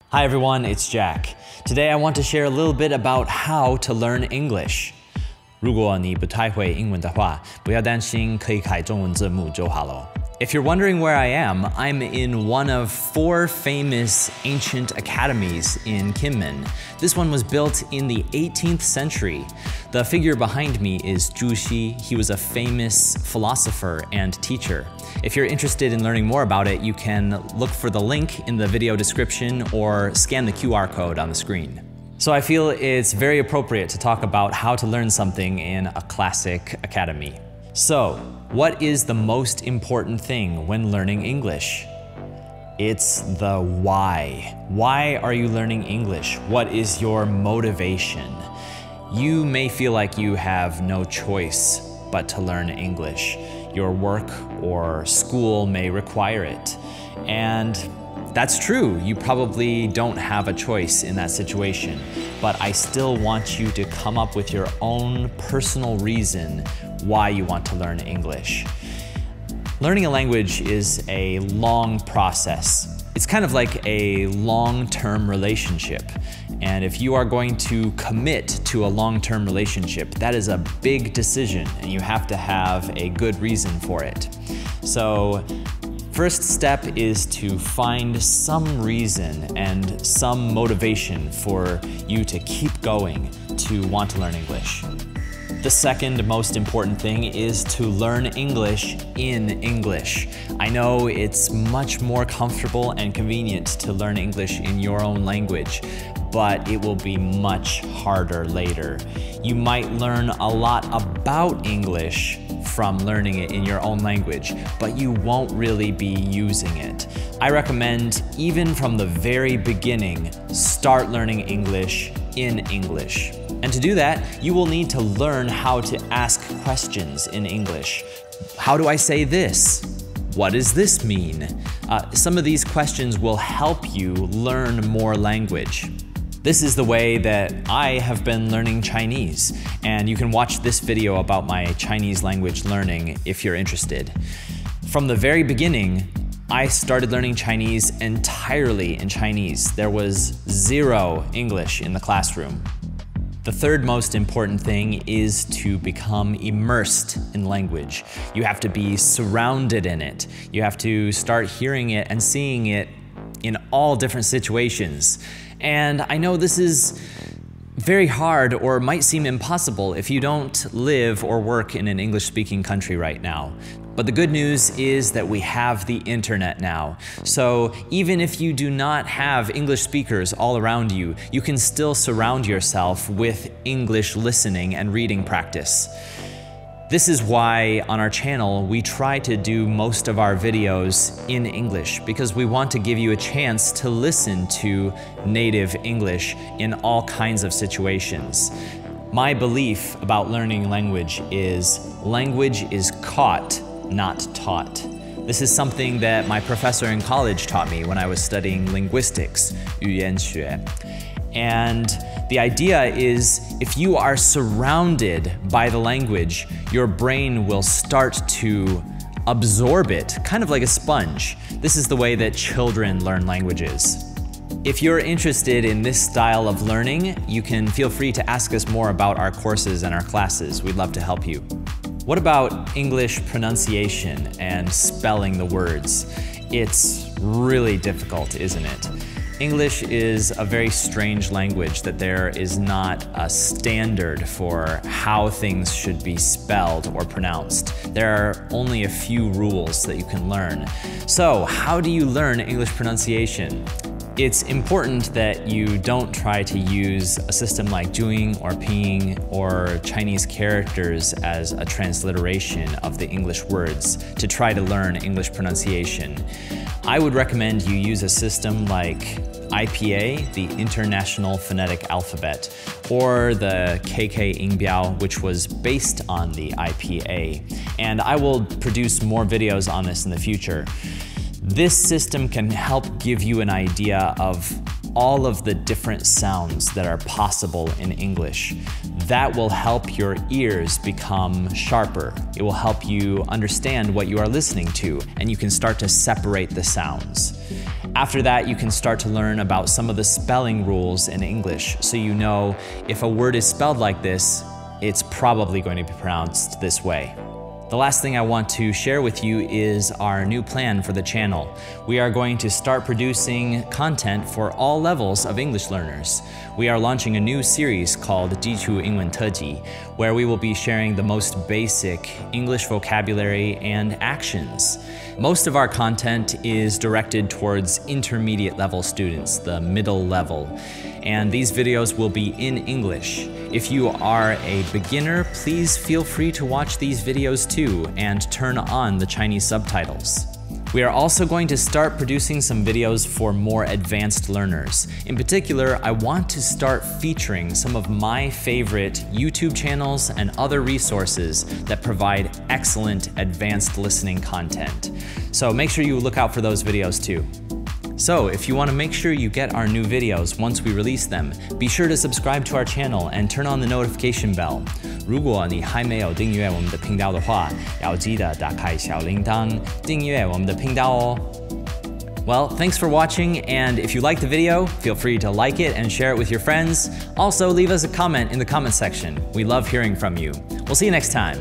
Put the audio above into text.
Hi everyone, it's Jack. Today I want to share a little bit about how to learn English. 如果你不太会英文的话，不要担心，可以开中文字幕就好了。If you're wondering where I am, I'm in one of 4 famous ancient academies in Kinmen. This one was built in the 18th century. The figure behind me is Zhu Xi. He was a famous philosopher and teacher. If you're interested in learning more about it, you can look for the link in the video description or scan the QR code on the screen. So I feel it's very appropriate to talk about how to learn something in a classic academy. So, what is the most important thing when learning English? It's the why. Why are you learning English? What is your motivation? You may feel like you have no choice but to learn English. Your work or school may require it. And that's true, you probably don't have a choice in that situation, but I still want you to come up with your own personal reason why you want to learn English. Learning a language is a long process. It's kind of like a long-term relationship. And if you are going to commit to a long-term relationship, that is a big decision and you have to have a good reason for it. So, first step is to find some reason and some motivation for you to keep going to want to learn English. The second most important thing is to learn English in English. I know it's much more comfortable and convenient to learn English in your own language, but it will be much harder later. You might learn a lot about English from learning it in your own language, but you won't really be using it. I recommend, even from the very beginning, start learning English in English. And to do that, you will need to learn how to ask questions in English. How do I say this? What does this mean? Some of these questions will help you learn more language. This is the way that I have been learning Chinese, and you can watch this video about my Chinese language learning if you're interested. From the very beginning, I started learning Chinese entirely in Chinese. There was 0 English in the classroom. The third most important thing is to become immersed in language. You have to be surrounded in it. You have to start hearing it and seeing it in all different situations. And I know this is very hard or might seem impossible if you don't live or work in an English-speaking country right now. But the good news is that we have the internet now. So even if you do not have English speakers all around you, you can still surround yourself with English listening and reading practice. This is why on our channel we try to do most of our videos in English, because we want to give you a chance to listen to native English in all kinds of situations. My belief about learning language is caught, not taught. This is something that my professor in college taught me when I was studying linguistics, 语言学. And the idea is if you are surrounded by the language, your brain will start to absorb it, kind of like a sponge. This is the way that children learn languages. If you're interested in this style of learning, you can feel free to ask us more about our courses and our classes. We'd love to help you. What about English pronunciation and spelling the words? It's really difficult, isn't it? English is a very strange language that there is not a standard for how things should be spelled or pronounced. There are only a few rules that you can learn. So, how do you learn English pronunciation? It's important that you don't try to use a system like Zhuyin or Pinyin or Chinese characters as a transliteration of the English words to try to learn English pronunciation. I would recommend you use a system like IPA, the International Phonetic Alphabet, or the KK 音标, which was based on the IPA. And I will produce more videos on this in the future. This system can help give you an idea of all of the different sounds that are possible in English. That will help your ears become sharper. It will help you understand what you are listening to, and you can start to separate the sounds. After that, you can start to learn about some of the spelling rules in English, so you know if a word is spelled like this, it's probably going to be pronounced this way. The last thing I want to share with you is our new plan for the channel. We are going to start producing content for all levels of English learners. We are launching a new series called 基础英文特辑, where we will be sharing the most basic English vocabulary and actions. Most of our content is directed towards intermediate level students, the middle level, and these videos will be in English. If you are a beginner, please feel free to watch these videos too and turn on the Chinese subtitles. We are also going to start producing some videos for more advanced learners. In particular, I want to start featuring some of my favorite YouTube channels and other resources that provide excellent advanced listening content. So make sure you look out for those videos too. So if you want to make sure you get our new videos once we release them, be sure to subscribe to our channel and turn on the notification bell. 如果你还没有订阅我们的频道的话，要记得打开小铃铛，订阅我们的频道哦。Well, thanks for watching, and if you like the video, feel free to like it and share it with your friends. Also, leave us a comment in the comment section. We love hearing from you. We'll see you next time.